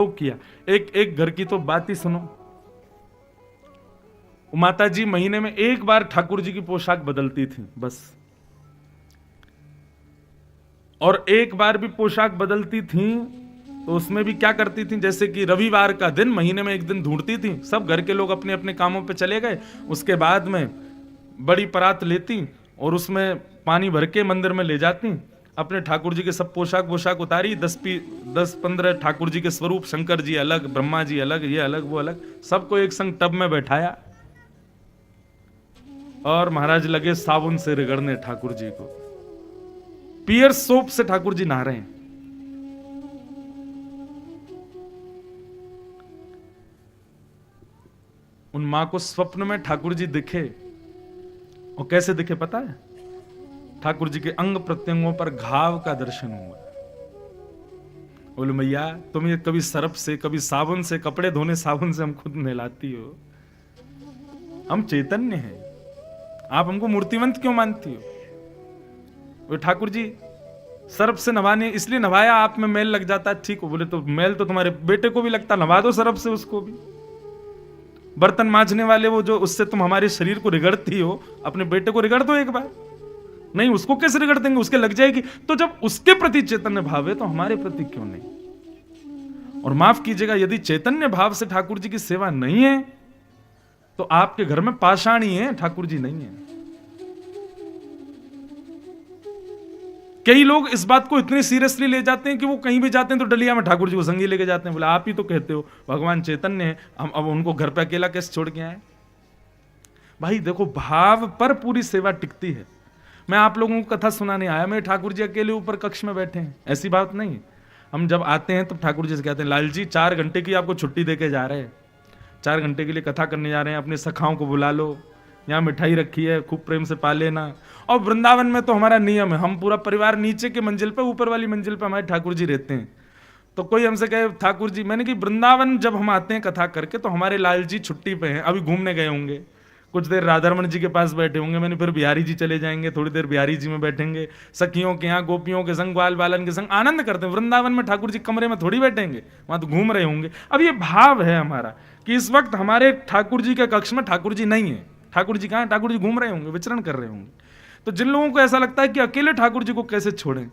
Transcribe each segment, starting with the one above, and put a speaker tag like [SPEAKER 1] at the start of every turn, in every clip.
[SPEAKER 1] किया। एक एक घर की तो बात ही सुनो। माता जी महीने में एक बार ठाकुर जी की पोशाक बदलती थी बस, और एक बार भी पोशाक बदलती थी तो उसमें भी क्या करती थी, जैसे कि रविवार का दिन महीने में एक दिन ढूंढती थी, सब घर के लोग अपने अपने कामों पे चले गए, उसके बाद में बड़ी परात लेती और उसमें पानी भर के मंदिर में ले जाती, अपने ठाकुर जी के सब पोशाक उतारी, 10-15 ठाकुर जी के स्वरूप, शंकर जी अलग, ब्रह्मा जी अलग, ये अलग वो अलग, सबको एक संग टब में बैठाया और महाराज लगे साबुन से रगड़ने ठाकुर जी को, पियर सोप से ठाकुर जी नहा रहे हैं। उन मां को स्वप्न में ठाकुर जी दिखे, और कैसे दिखे पता है? ठाकुर जी के अंग प्रत्यंगों पर घाव का दर्शन हुआ। बोले मैया तुम ये कभी सरफ से, कभी साबुन से, कपड़े धोने साबुन से हम खुद नहलाती हो, हम चैतन्य हैं, आप हमको मूर्तिवंत क्यों मानती हो? वो ठाकुर जी सरफ से नवाने इसलिए नवाया, आप में मैल लग जाता है, ठीक हो। बोले तो मैल तो तुम्हारे बेटे को भी लगता, नवा दो सरफ से उसको भी। बर्तन मांजने वाले वो जो, उससे तुम हमारे शरीर को रिगड़ती हो, अपने बेटे को रिगड़ दो एक बार। नहीं, उसको कैसे रिगड़ देंगे, उसके लग जाएगी। तो जब उसके प्रति चैतन्य भाव है तो हमारे प्रति क्यों नहीं? और माफ कीजिएगा, यदि चैतन्य भाव से ठाकुर जी की सेवा नहीं है तो आपके घर में पाषाण ही है, ठाकुर जी नहीं है। कई लोग इस बात को इतने सीरियसली ले जाते हैं कि वो कहीं भी जाते हैं तो डलिया में ठाकुर जी को संगी लेके जाते हैं। बोले आप ही तो कहते हो भगवान चैतन्य है, हम अब उनको घर पे अकेला कैसे छोड़ के आए? भाई देखो, भाव पर पूरी सेवा टिकती है। मैं आप लोगों को कथा सुनाने आया, मैं ठाकुर जी अकेले ऊपर कक्ष में बैठे हैं, ऐसी बात नहीं। हम जब आते हैं तो ठाकुर जी से कहते हैं लाल जी 4 घंटे की आपको छुट्टी देके जा रहे हैं, 4 घंटे के लिए कथा करने जा रहे हैं, अपने सखाओं को बुला लो, यहाँ मिठाई रखी है, खूब प्रेम से पा लेना। और वृंदावन में तो हमारा नियम है, हम पूरा परिवार नीचे के मंजिल पे, ऊपर वाली मंजिल पे हमारे ठाकुर जी रहते हैं। तो कोई हमसे कहे ठाकुर जी, मैंने कि वृंदावन जब हम आते हैं कथा करके तो हमारे लाल जी छुट्टी पे हैं, अभी घूमने गए होंगे, कुछ देर राधारमण जी के पास बैठे होंगे, मैंने फिर बिहारी जी चले जाएंगे, थोड़ी देर बिहारी जी में बैठेंगे, सखियों के यहाँ गोपियों के संग, ग्वाल बालन के संग आनंद करते हैं। वृंदावन में ठाकुर जी कमरे में थोड़ी बैठेंगे, वहां तो घूम रहे होंगे। अब ये भाव है हमारा कि इस वक्त हमारे ठाकुर जी के कक्ष में ठाकुर जी नहीं है। ठाकुर जी कहाँ है? ठाकुर जी घूम रहे होंगे, विचरण कर रहे होंगे। तो जिन लोगों को ऐसा लगता है कि अकेले ठाकुर जी को कैसे छोड़ें,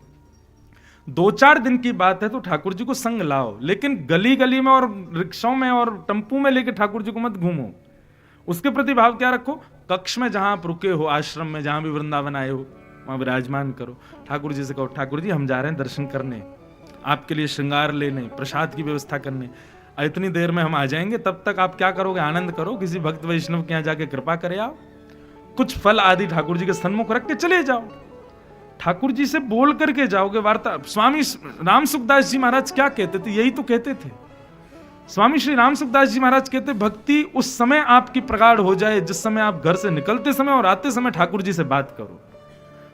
[SPEAKER 1] 2-4 दिन की बात है तो ठाकुर जी को संग लाओ, लेकिन गली गली में और रिक्शाओं में और टेम्पू में लेके ठाकुर जी को मत घूमो। उसके प्रति भाव क्या रखो? कक्ष में जहां आप रुके हो, आश्रम में जहां भी वृंदावन आए हो, वहां विराजमान करो। ठाकुर जी से कहो ठाकुर जी हम जा रहे हैं दर्शन करने, आपके लिए श्रृंगार लेने, प्रसाद की व्यवस्था करने, इतनी देर में हम आ जाएंगे, तब तक आप क्या करोगे? आनंद करो, किसी भक्त वैष्णव के यहाँ जाके कृपा करे आओ, कुछ फल आदि ठाकुर जी के सन्मुख रख के चले जाओ। ठाकुर जी से बोल करके जाओगे वार्ता। स्वामी राम सुखदास जी महाराज क्या कहते थे? यही तो कहते थे। स्वामी श्री राम सुखदास जी महाराज कहते, भक्ति उस समय आपकी प्रगाढ़ हो जाए जिस समय आप घर से निकलते समय और आते समय ठाकुर जी से बात करो।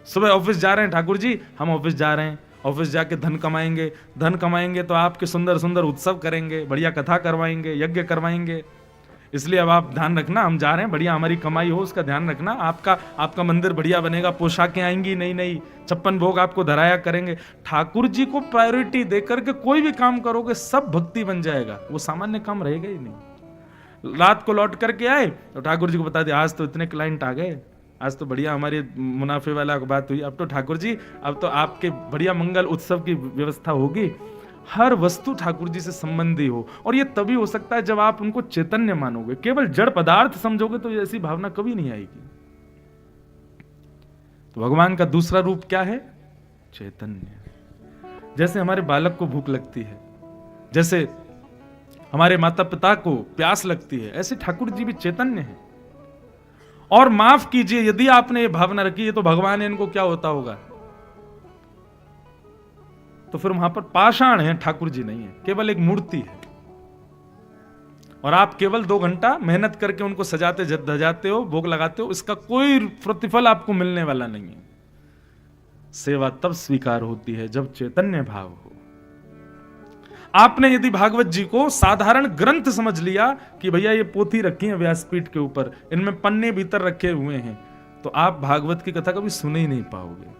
[SPEAKER 1] सुबह ऑफिस जा रहे हैं ठाकुर जी, हम ऑफिस जा रहे हैं, ऑफिस जाके धन कमाएंगे तो आपके सुंदर सुंदर उत्सव करेंगे, बढ़िया कथा करवाएंगे, यज्ञ करवाएंगे, इसलिए अब आप ध्यान रखना, हम जा रहे हैं, बढ़िया हमारी कमाई हो उसका ध्यान रखना, आपका मंदिर बढ़िया बनेगा, पोशाकें आएंगी नई नई, 56 भोग आपको धराया करेंगे। ठाकुर जी को प्रायोरिटी देकर के कोई भी काम करोगे सब भक्ति बन जाएगा, वो सामान्य काम रहेगा ही नहीं। रात को लौट करके आए तो ठाकुर जी को बता दिया आज तो इतने क्लाइंट आ गए, आज तो बढ़िया हमारे मुनाफे वाला बात हुई, अब तो ठाकुर जी अब तो आपके बढ़िया मंगल उत्सव की व्यवस्था होगी। हर वस्तु ठाकुर जी से संबंधी हो, और ये तभी हो सकता है जब आप उनको चैतन्य मानोगे। केवल जड़ पदार्थ समझोगे तो ऐसी भावना कभी नहीं आएगी। तो भगवान का दूसरा रूप क्या है? चैतन्य। जैसे हमारे बालक को भूख लगती है, जैसे हमारे माता पिता को प्यास लगती है, ऐसे ठाकुर जी भी चैतन्य है। और माफ कीजिए, यदि आपने ये भावना रखी है तो भगवान है इनको क्या होता होगा, तो फिर वहां पर पाषाण है, ठाकुर जी नहीं है, केवल एक मूर्ति है। और आप केवल 2 घंटा मेहनत करके उनको सजाते धजाते हो, भोग लगाते हो, इसका कोई प्रतिफल आपको मिलने वाला नहीं है। सेवा तब स्वीकार होती है जब चैतन्य भाव हो। आपने यदि भागवत जी को साधारण ग्रंथ समझ लिया कि भैया ये पोथी रखी है व्यासपीठ के ऊपर, इनमें पन्ने भीतर रखे हुए हैं, तो आप भागवत की कथा कभी सुन ही नहीं पाओगे।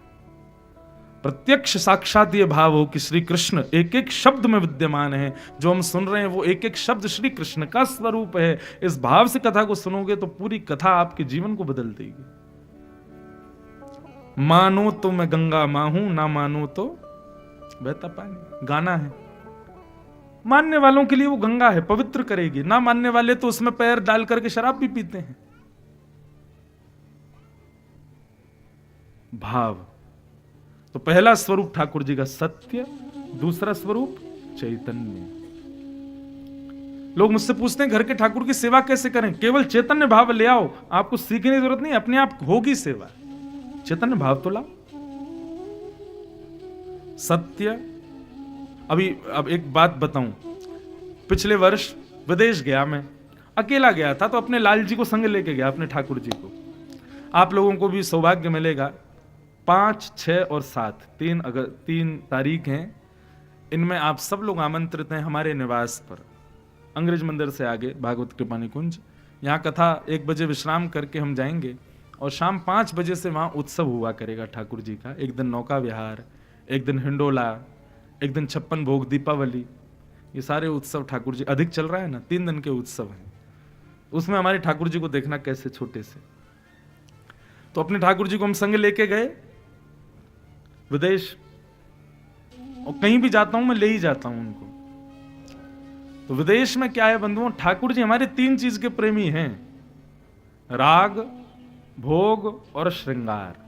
[SPEAKER 1] प्रत्यक्ष साक्षात ये भाव हो कि श्री कृष्ण एक एक शब्द में विद्यमान है, जो हम सुन रहे हैं वो एक एक शब्द श्री कृष्ण का स्वरूप है। इस भाव से कथा को सुनोगे तो पूरी कथा आपके जीवन को बदल देगी। मानो तो मैं गंगा मां हूं, ना मानो तो बहता पानी। गाना है, मानने वालों के लिए वो गंगा है, पवित्र करेगी, ना मानने वाले तो उसमें पैर डाल करके शराब भी पीते हैं। भाव तो पहला स्वरूप ठाकुर जी का सत्य, दूसरा स्वरूप चैतन्य। लोग मुझसे पूछते हैं घर के ठाकुर की सेवा कैसे करें? केवल चैतन्य भाव ले आओ, आपको सीखने की जरूरत नहीं, अपने आप होगी सेवा। चैतन्य भाव तो लाओ। सत्य। अब एक बात बताऊं, पिछले वर्ष विदेश गया, मैं अकेला गया था, तो अपने लाल जी को संग लेके गया, अपने ठाकुर जी को। आप लोगों को भी सौभाग्य मिलेगा, 5, 6 और 7 3 तारीख हैं, इनमें आप सब लोग आमंत्रित हैं हमारे निवास पर, अंग्रेज मंदिर से आगे भागवत कृपा निकुंज। यहाँ कथा 1 बजे विश्राम करके हम जाएंगे और शाम 5 बजे से वहाँ उत्सव हुआ करेगा ठाकुर जी का। एक दिन नौका विहार, एक दिन हिंडोला, एक दिन 56 भोग, दीपावली, ये सारे उत्सव ठाकुर जी अधिक चल रहा है ना, 3 दिन के उत्सव हैं। उसमें हमारे ठाकुर जी को देखना कैसे छोटे से। तो अपने ठाकुर जी को हम संग लेके गए विदेश, और कहीं भी जाता हूं मैं ले ही जाता हूं उनको। तो विदेश में क्या है बंधुओं, ठाकुर जी हमारे 3 चीज के प्रेमी हैं, राग, भोग और श्रृंगार।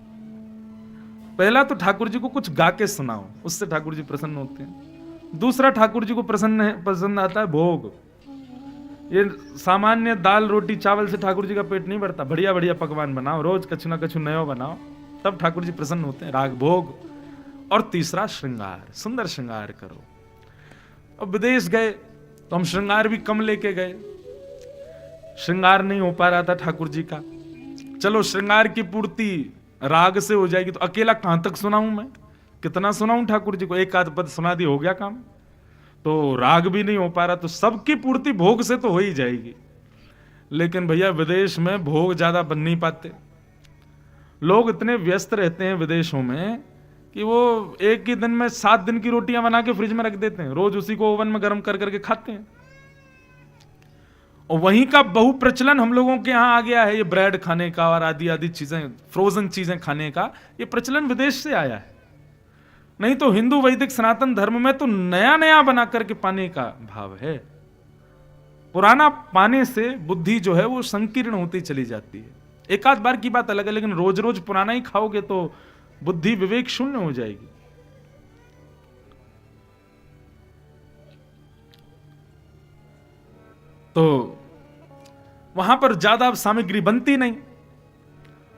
[SPEAKER 1] पहला तो ठाकुर जी को कुछ गा के सुनाओ, उससे ठाकुर जी प्रसन्न होते हैं। दूसरा ठाकुर जी को पसंद आता है भोग। ये सामान्य दाल रोटी चावल से ठाकुर जी का पेट नहीं भरता, बढ़िया बढ़िया पकवान बनाओ, रोज कछु ना कछु नयो बनाओ, तब ठाकुर जी प्रसन्न होते हैं। राग भोग। और तीसरा श्रृंगार, सुंदर श्रृंगार करो। अब विदेश गए तो हम श्रृंगार भी कम लेके गए, श्रृंगार नहीं हो पा रहा था ठाकुर जी का। चलो श्रृंगार की पूर्ति राग से हो जाएगी, तो अकेला कहां तक सुनाऊं मैं, कितना सुनाऊं ठाकुर जी को, एक आध पद सुना दी हो गया काम। तो राग भी नहीं हो पा रहा, तो सबकी पूर्ति भोग से तो हो ही जाएगी। लेकिन भैया विदेश में भोग ज्यादा बन नहीं पाते, लोग इतने व्यस्त रहते हैं विदेशों में कि वो एक ही दिन में 7 दिन की रोटियां बना के फ्रिज में रख देते हैं, रोज उसी को ओवन में गर्म कर करके खाते हैं। और वहीं का बहु प्रचलन हम लोगों के यहाँ आ गया है, ये ब्रेड खाने का और आदि आदि चीजें, फ्रोजन चीजें खाने का, ये प्रचलन विदेश से आया है। नहीं तो हिंदू वैदिक सनातन धर्म में तो नया नया बना करके पाने का भाव है। पुराना पाने से बुद्धि जो है वो संकीर्ण होती चली जाती है। एक आध बार की बात अलग है, लेकिन रोज रोज पुराना ही खाओगे तो बुद्धि विवेक शून्य हो जाएगी। तो वहां पर ज्यादा सामग्री बनती नहीं।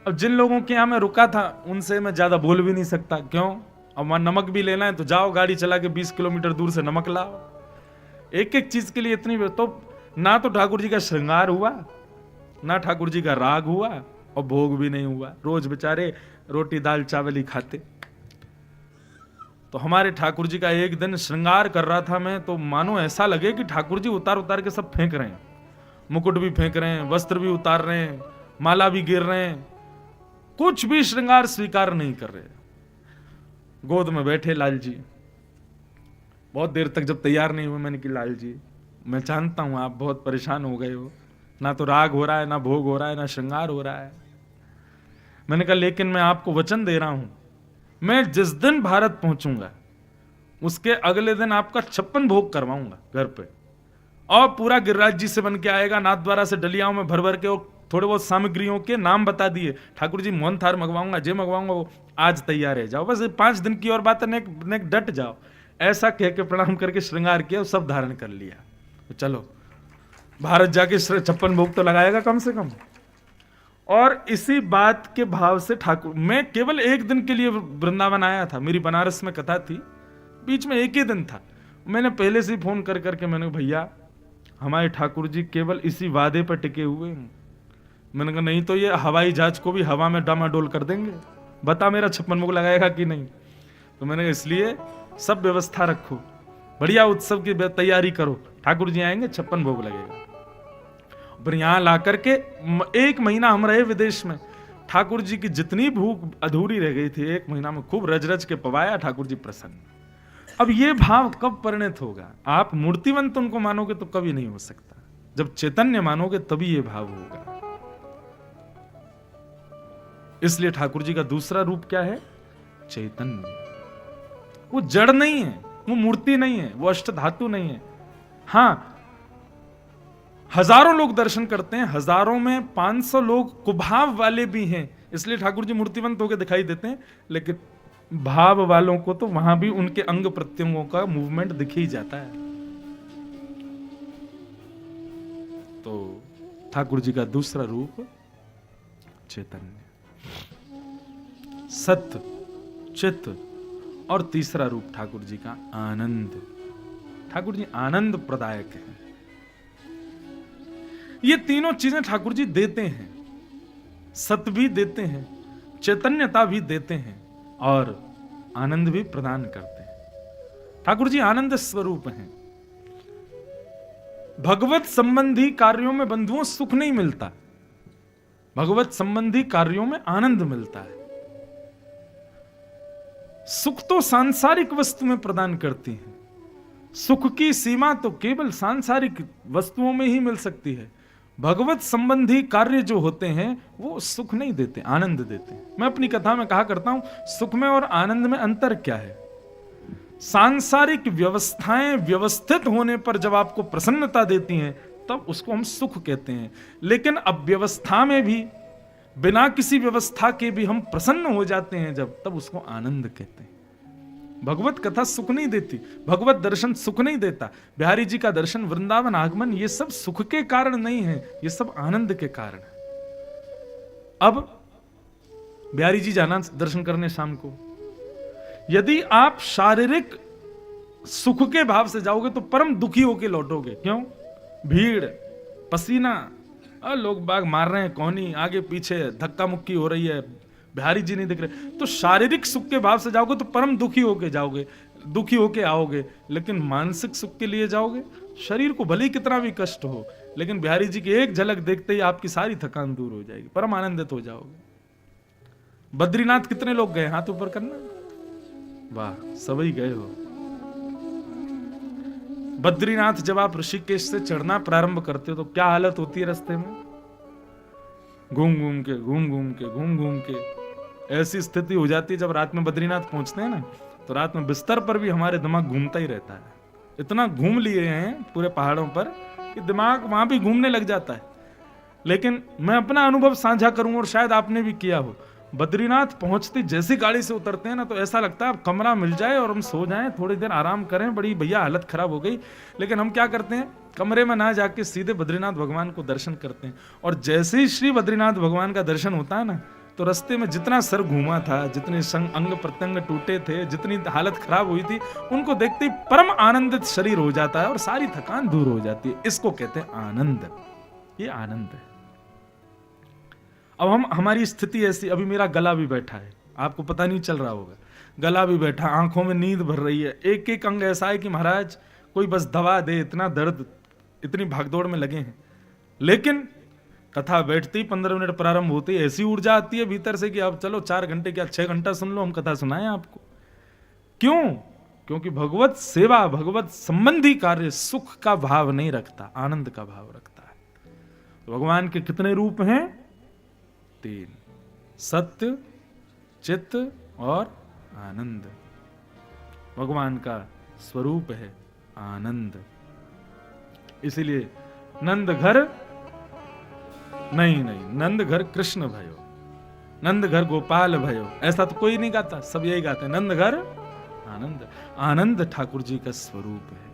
[SPEAKER 1] अब जिन लोगों के यहां मैं रुका था उनसे मैं ज्यादा बोल भी नहीं सकता, क्यों, अब वहां नमक भी लेना है तो जाओ गाड़ी चला के 20 किलोमीटर दूर से नमक लाओ। एक एक चीज के लिए इतनी, तो ना तो ठाकुर जी का श्रृंगार हुआ, ना ठाकुर जी का राग हुआ, और भोग भी नहीं हुआ। रोज बेचारे रोटी दाल चावल ही खाते। तो हमारे ठाकुर जी का एक दिन श्रृंगार कर रहा था मैं, तो मानो ऐसा लगे कि ठाकुर जी उतार उतार के सब फेंक रहे हैं, मुकुट भी फेंक रहे हैं, वस्त्र भी उतार रहे हैं, माला भी गिर रहे हैं, कुछ भी श्रृंगार स्वीकार नहीं कर रहे। गोद में बैठे लाल जी, बहुत देर तक जब तैयार नहीं हुए मैंने कि लाल जी मैं जानता हूं आप बहुत परेशान हो गए हो, ना तो राग हो रहा है, ना भोग हो रहा है, ना श्रृंगार हो रहा है। मैंने कहा लेकिन मैं आपको वचन दे रहा हूं, मैं जिस दिन भारत पहुंचूंगा उसके अगले दिन आपका 56 भोग करवाऊंगा घर पे, और पूरा गिरिराज जी से बन के आएगा, नाथ द्वारा से डलियाओं में भर भर के, और थोड़े बहुत सामग्रियों के नाम बता दिए, ठाकुर जी मोहन थार मंगवाऊंगा, जे मंगवाऊंगा वो आज तैयार है, जाओ बस 5 दिन की और बात है, नेक डट जाओ। ऐसा कह के प्रणाम करके श्रृंगार किया, सब धारण कर लिया। तो चलो भारत जाके 56 भोग तो लगाएगा कम से कम। और इसी बात के भाव से ठाकुर, मैं केवल 1 दिन के लिए वृंदावन आया था, मेरी बनारस में कथा थी, बीच में 1 ही दिन था। मैंने पहले से ही फोन कर करके मैंने भैया हमारे ठाकुर जी केवल इसी वादे पर टिके हुए हैं। मैंने कहा नहीं तो ये हवाई जहाज को भी हवा में डामाडोल कर देंगे, बता मेरा 56 भोग लगाएगा कि नहीं। तो मैंने इसलिए सब व्यवस्था रखो, बढ़िया उत्सव की तैयारी करो, ठाकुर जी आएंगे 56 भोग लगेगा। पर यहां ला करके 1 महीना हम रहे विदेश में, ठाकुर जी की जितनी भूख अधूरी रह गई थी 1 महीना में खूब रज रज के पवाया, ठाकुर जी प्रसन्न। अब ये भाव कब परिणत होगा? आप मूर्तिवंत उनको मानोगे तो कभी नहीं हो सकता, जब चैतन्य मानोगे तभी ये भाव होगा। इसलिए ठाकुर जी का दूसरा रूप क्या है? चैतन्य। वो जड़ नहीं है, वो मूर्ति नहीं है, वो अष्टधातु नहीं है। हां, हजारों लोग दर्शन करते हैं, हजारों में 500 लोग कुभाव वाले भी हैं, इसलिए ठाकुर जी मूर्तिवंत होकर दिखाई देते हैं। लेकिन भाव वालों को तो वहां भी उनके अंग प्रत्यंगों का मूवमेंट दिख ही जाता है। तो ठाकुर जी का दूसरा रूप चैतन्य, सत्य, चित्त, और तीसरा रूप ठाकुर जी का आनंद। ठाकुर जी आनंद प्रदायक है। ये तीनों चीजें ठाकुर जी देते हैं, सत्य भी देते हैं, चैतन्यता भी देते हैं, और आनंद भी प्रदान करते हैं। ठाकुर जी आनंद स्वरूप हैं। भगवत संबंधी कार्यों में बंधुओं सुख नहीं मिलता, भगवत संबंधी कार्यों में आनंद मिलता है। सुख तो सांसारिक वस्तु में प्रदान करती है, सुख की सीमा तो केवल सांसारिक वस्तुओं में ही मिल सकती है। भगवत संबंधी कार्य जो होते हैं वो सुख नहीं देते, आनंद देते हैं। मैं अपनी कथा में कहा करता हूं, सुख में और आनंद में अंतर क्या है? सांसारिक व्यवस्थाएं व्यवस्थित होने पर जब आपको प्रसन्नता देती हैं तब उसको हम सुख कहते हैं। लेकिन अव्यवस्था में भी, बिना किसी व्यवस्था के भी हम प्रसन्न हो जाते हैं जब, तब उसको आनंद कहते हैं। भगवत कथा सुख नहीं देती, भगवत दर्शन सुख नहीं देता। बिहारी जी का दर्शन, वृंदावन आगमन, ये सब सुख के कारण नहीं है, ये सब आनंद के कारण है। अब बिहारी जी जाना दर्शन करने शाम को, यदि आप शारीरिक सुख के भाव से जाओगे तो परम दुखी होके लौटोगे। क्यों? भीड़, पसीना, लोग बाग मार रहे हैं, कौनी आगे पीछे धक्का मुक्की हो रही है, बिहारी जी नहीं दिख रहे। तो शारीरिक सुख के भाव से जाओगे तो परम दुखी होके जाओगे, दुखी होके आओगे। लेकिन मानसिक सुख के लिए जाओगे, शरीर को भले ही कितना भी कष्ट हो, लेकिन बिहारी जी की एक झलक देखते ही आपकी सारी थकान दूर हो जाएगी, परम आनंदित हो जाओगे। बद्रीनाथ कितने लोग गए? हाथ ऊपर करना। वाह, सभी गए हो। बद्रीनाथ जब आप ऋषिकेश से चढ़ना प्रारंभ करते हो तो क्या हालत होती है रास्ते में? घूम घूम के ऐसी स्थिति हो जाती है। जब रात में बद्रीनाथ पहुंचते हैं ना, तो रात में बिस्तर पर भी हमारे दिमाग घूमता ही रहता है। इतना घूम लिए हैं पूरे पहाड़ों पर कि दिमाग वहां भी घूमने लग जाता है। लेकिन मैं अपना अनुभव साझा करूं, और शायद आपने भी किया हो। बद्रीनाथ पहुंचते जैसी गाड़ी से उतरते हैं ना, तो ऐसा लगता है अब कमरा मिल जाए और हम सो जाएं, थोड़ी देर आराम करें, बड़ी भैया हालत खराब हो गई। लेकिन हम क्या करते हैं, कमरे में ना जाके सीधे बद्रीनाथ भगवान को दर्शन करते हैं। और जैसे ही श्री बद्रीनाथ भगवान का दर्शन होता है ना, तो रास्ते में जितना सर घूमा था, जितने अंग प्रत्यंग टूटे थे, जितनी हालत खराब हुई थी, उनको देखते ही परम आनंदित शरीर हो जाता है और सारी थकान दूर हो जाती है। इसको कहते हैं आनंद। ये आनंद है। अब हमारी स्थिति ऐसी, अभी मेरा गला भी बैठा है, आपको पता नहीं चल रहा होगा, गला भी बैठा, आंखों में नींद भर रही है, एक एक अंग ऐसा है कि महाराज कोई बस दवा दे, इतना दर्द, इतनी भागदौड़ में लगे हैं। लेकिन कथा बैठती 15 मिनट प्रारंभ होती, ऐसी ऊर्जा आती है भीतर से कि अब चलो 4 घंटे क्या 6 घंटा सुन लो, हम कथा सुनाएं आपको। क्यों? क्योंकि भगवत सेवा, भगवत संबंधी कार्य सुख का भाव नहीं रखता, आनंद का भाव रखता है। भगवान के कितने रूप हैं? 3, सत्य, चित्त और आनंद। भगवान का स्वरूप है आनंद। इसीलिए नंद घर नहीं, नंद घर कृष्ण भयो, नंद घर गोपाल भयो, ऐसा तो कोई नहीं गाता, सब यही गाते हैं, नंद घर आनंद। आनंद ठाकुर जी का स्वरूप है।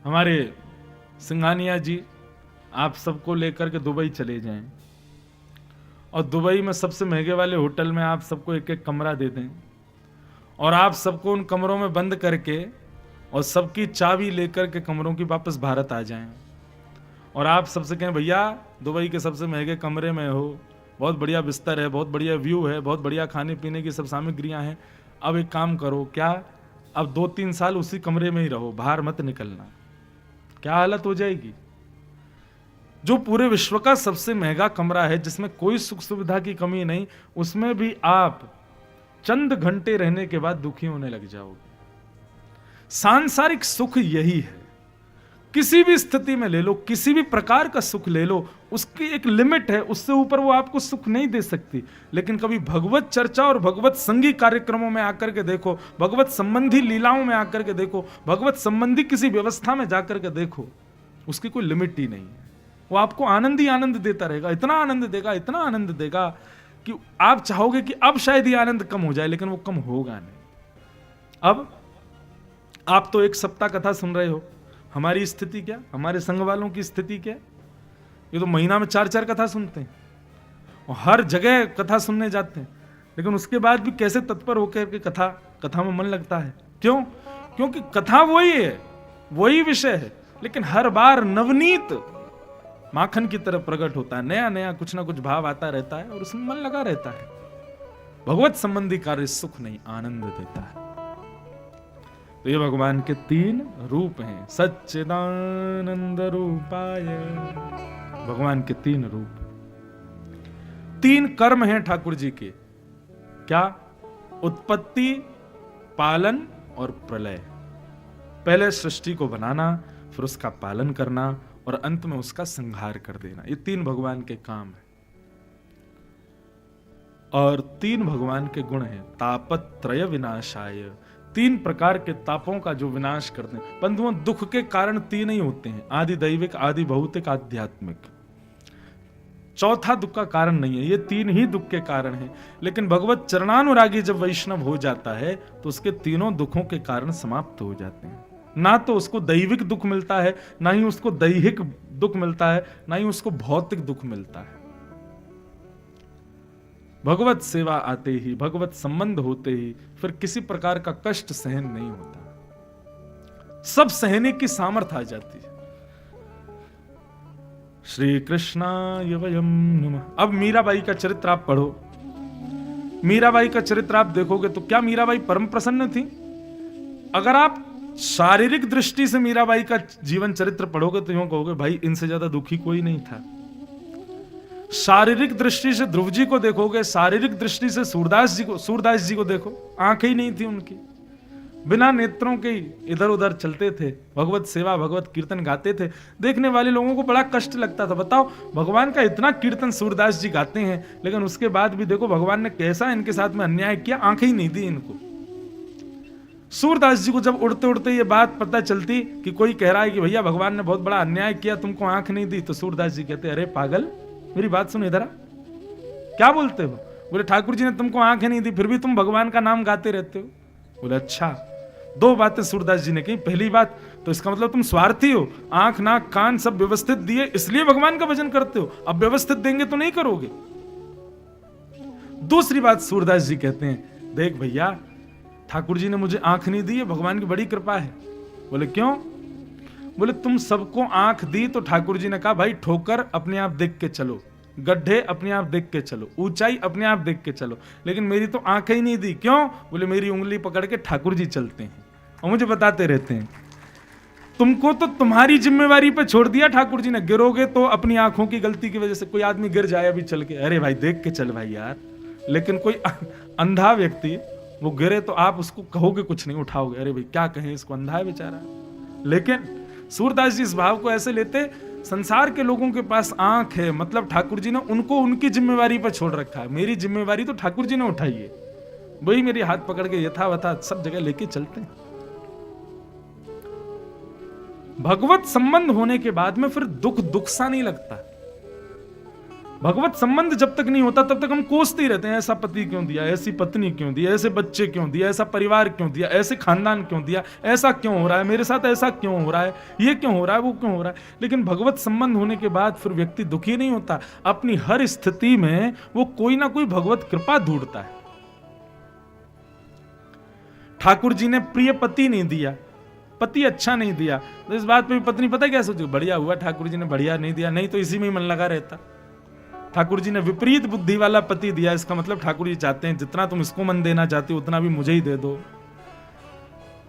[SPEAKER 1] हमारे सिंघानिया जी आप सबको लेकर के दुबई चले जाएं और दुबई में सबसे महंगे वाले होटल में आप सबको एक एक कमरा दे दें और आप सबको उन कमरों में बंद करके और सबकी चाबी लेकर के कमरों की वापस भारत आ जाएं और आप सबसे कहें भैया दुबई के सबसे महंगे कमरे में हो, बहुत बढ़िया बिस्तर है, बहुत बढ़िया व्यू है, बहुत बढ़िया खाने पीने की सब सामग्रियां हैं, अब एक काम करो, क्या अब 2-3 साल उसी कमरे में ही रहो, बाहर मत निकलना। क्या हालत हो जाएगी? जो पूरे विश्व का सबसे महंगा कमरा है, जिसमें कोई सुख सुविधा की कमी नहीं, उसमें भी आप चंद घंटे रहने के बाद दुखी होने लग जाओगे। सांसारिक सुख यही है। किसी भी स्थिति में ले लो, किसी भी प्रकार का सुख ले लो, उसकी एक लिमिट है, उससे ऊपर वो आपको सुख नहीं दे सकती। लेकिन कभी भगवत चर्चा और भगवत संगी कार्यक्रमों में आकर के देखो, भगवत संबंधी लीलाओं में आकर के देखो, भगवत संबंधी किसी व्यवस्था में जाकर के देखो, उसकी कोई लिमिट ही नहीं है। वो आपको आनंद ही आनंद देता रहेगा, इतना आनंद देगा, इतना आनंद देगा कि आप चाहोगे कि अब शायद ये आनंद कम हो जाए, लेकिन वो कम होगा नहीं। अब आप तो एक सप्ताह कथा सुन रहे हो, हमारी स्थिति क्या, हमारे संग वालों की स्थिति क्या? ये तो महीना में 4-4 कथा सुनते हैं और हर जगह कथा सुनने जाते हैं, लेकिन उसके बाद भी कैसे तत्पर होकर के कथा में मन लगता है। क्यों? क्योंकि कथा वही है, वही विषय है, लेकिन हर बार नवनीत माखन की तरह प्रकट होता है, नया नया कुछ ना कुछ भाव आता रहता है और उसमें मन लगा रहता है। भगवत संबंधी कार्य सुख नहीं, आनंद देता है। तो ये भगवान के 3 रूप हैं, सच्चिदानंद रूपाय। भगवान के 3 रूप, 3 कर्म हैं ठाकुर जी के। क्या? उत्पत्ति, पालन और प्रलय। पहले सृष्टि को बनाना, फिर उसका पालन करना और अंत में उसका संहार कर देना। ये 3 भगवान के काम है। और 3 भगवान के गुण हैं, तापत्रय विनाशाय। 3 प्रकार के तापों का जो विनाश करते हैं। बंधुओं, दुख के कारण 3 ही होते हैं, आदि दैविक, आदि भौतिक, आध्यात्मिक। चौथा दुख का कारण नहीं है, ये 3 ही दुख के कारण है। लेकिन भगवत चरणानुरागी जब वैष्णव हो जाता है तो उसके तीनों दुखों के कारण समाप्त हो जाते हैं। ना तो उसको दैविक दुख मिलता है, ना ही उसको दैहिक दुख मिलता है, ना ही उसको भौतिक दुख मिलता है। भगवत सेवा आते ही, भगवत संबंध होते ही फिर किसी प्रकार का कष्ट सहन नहीं होता, सब सहने की सामर्थ्य आ जाती है। श्री कृष्णाय वयम नमः। अब मीराबाई का चरित्र आप पढ़ो, मीराबाई का चरित्र आप देखोगे तो क्या मीराबाई परम प्रसन्न थी? अगर आप शारीरिक दृष्टि से मीराबाई का जीवन चरित्र पढ़ोगे तो यूं कहोगे भाई इनसे ज्यादा दुखी कोई नहीं था। शारीरिक दृष्टि से ध्रुव जी को देखोगे, शारीरिक दृष्टि से सूरदास जी को देखो, आंखें ही नहीं थी उनकी, बिना नेत्रों के इधर उधर चलते थे, भगवत सेवा भगवत कीर्तन गाते थे। देखने वाले लोगों को बड़ा कष्ट लगता था। बताओ, भगवान का इतना कीर्तन सूरदास जी गाते हैं, लेकिन उसके बाद भी देखो भगवान ने कैसा इनके साथ में अन्याय किया, आंखें ही नहीं दी इनको। सूरदास जी को जब उड़ते उड़ते ये बात पता चलती कि कोई कह रहा है कि भैया भगवान ने बहुत बड़ा अन्याय किया, तुमको आंख नहीं दी, तो सूरदास जी कहते अरे पागल, मेरी बात सुन इधर आ, क्या बोलते हो? बोले ठाकुर जी ने तुमको आंखें नहीं दी, फिर भी तुम भगवान का नाम गाते रहते हो। बोले अच्छा। 2 बातें सूरदास जी ने कही। पहली बात तो इसका मतलब तुम स्वार्थी हो, आंख नाक कान सब व्यवस्थित दिए इसलिए भगवान का भजन करते हो, अब व्यवस्थित देंगे तो नहीं करोगे। दूसरी बात सूरदास जी कहते हैं देख भैया, ठाकुर जी ने मुझे आंख नहीं दी है, भगवान की बड़ी कृपा है। बोले क्यों? बोले तुम सबको आंख दी तो ठाकुर जी ने कहा भाई ठोकर अपने आप देख के चलो, गड्ढे अपने आप देख के चलो, ऊंचाई अपने आप देख के चलो, लेकिन मेरी तो आंखें ही नहीं दी। क्यों? बोले मेरी उंगली पकड़ के ठाकुर जी चलते हैं और मुझे बताते रहते हैं। तुमको तो तुम्हारी जिम्मेवारी पे छोड़ दिया ठाकुर जी ने, गिरोगे तो अपनी आंखों की गलती की वजह से। कोई आदमी गिर जाए अभी चल के, अरे भाई देख के चल भाई यार, लेकिन कोई अंधा व्यक्ति वो गिरे तो आप उसको कहोगे कुछ नहीं, उठाओगे, अरे भाई क्या कहें इसको, अंधा है बेचारा। लेकिन सूरदास जी इस भाव को ऐसे लेते, संसार के लोगों के पास आंख है, मतलब ठाकुर जी ने उनको उनकी जिम्मेवारी पर छोड़ रखा है, मेरी जिम्मेवारी तो ठाकुर जी ने उठाई है, वही मेरी हाथ पकड़ के यथावथा सब जगह लेके चलते हैं। भगवत संबंध होने के बाद में फिर दुख सा नहीं लगता। भगवत संबंध जब तक नहीं होता तब तक हम कोसते ही रहते हैं, ऐसा पति क्यों दिया, ऐसी पत्नी क्यों दी, ऐसे बच्चे क्यों दिया, ऐसा परिवार क्यों दिया, ऐसे खानदान क्यों दिया, ऐसा क्यों हो रहा है मेरे साथ, ऐसा क्यों हो रहा है, ये क्यों हो रहा है, वो क्यों हो रहा है। लेकिन भगवत संबंध होने के बाद फिर व्यक्ति दुखी नहीं होता, अपनी हर स्थिति में वो कोई ना कोई भगवत कृपा ढूंढता है। ठाकुर जी ने प्रिय पति नहीं दिया, पति अच्छा नहीं दिया, तो इस बात पे भी पत्नी पता क्या सोची, बढ़िया हुआ ठाकुर जी ने बढ़िया नहीं दिया, नहीं तो इसी में ही मन लगा रहता। ठाकुर जी ने विपरीत बुद्धि वाला पति दिया, इसका मतलब ठाकुर जी चाहते हैं जितना तुम इसको मन देना चाहते हो उतना भी मुझे ही दे दो।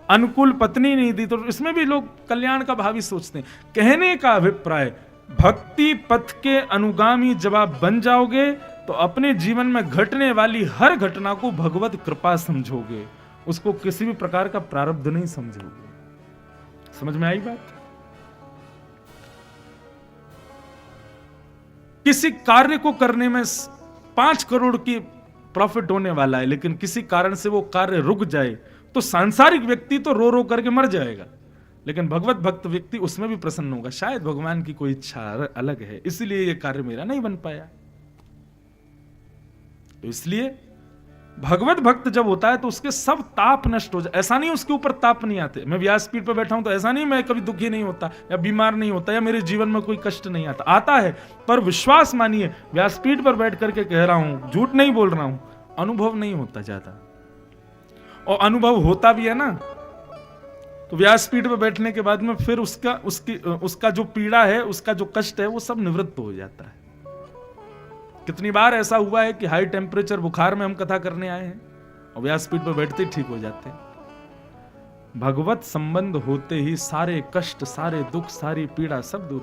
[SPEAKER 1] अनुकूल पत्नी नहीं दी, तो इसमें भी लोग कल्याण का भाव ही सोचते हैं। कहने का अभिप्राय भक्ति पथ के अनुगामी जब आप बन जाओगे तो अपने जीवन में घटने वाली हर घटना को भगवत कृपा समझोगे, उसको किसी भी प्रकार का प्रारब्ध नहीं समझोगे। समझ में आई बात? किसी कार्य को करने में 5 करोड़ की प्रॉफिट होने वाला है, लेकिन किसी कारण से वो कार्य रुक जाए तो सांसारिक व्यक्ति तो रो रो करके मर जाएगा, लेकिन भगवत भक्त व्यक्ति उसमें भी प्रसन्न होगा। शायद भगवान की कोई इच्छा अलग है, इसलिए ये कार्य मेरा नहीं बन पाया। तो इसलिए भगवत भक्त जब होता है तो उसके सब ताप नष्ट हो जाए। ऐसा नहीं उसके ऊपर ताप नहीं आते। मैं व्यासपीठ पर बैठा हूं तो ऐसा नहीं मैं कभी दुखी नहीं होता या बीमार नहीं होता या मेरे जीवन में कोई कष्ट नहीं आता। आता है, पर विश्वास मानिए, व्यासपीठ पर बैठ करके कह रहा हूं, झूठ नहीं बोल रहा हूं, अनुभव नहीं होता ज्यादा। और अनुभव होता भी है ना तो व्यासपीठ पर बैठने के बाद में फिर उसका जो पीड़ा है, उसका जो कष्ट है, वो सब निवृत्त हो जाता है। कितनी बार ऐसा हुआ है कि हाई टेम्परेचर बुखार में हम कथा करने आए हैं और व्यासपीठ पर बैठते ही ठीक हो जाते हैं। भगवत संबंध होते ही सारे कष्ट, सारे दुख, सारी पीड़ा सब दूर।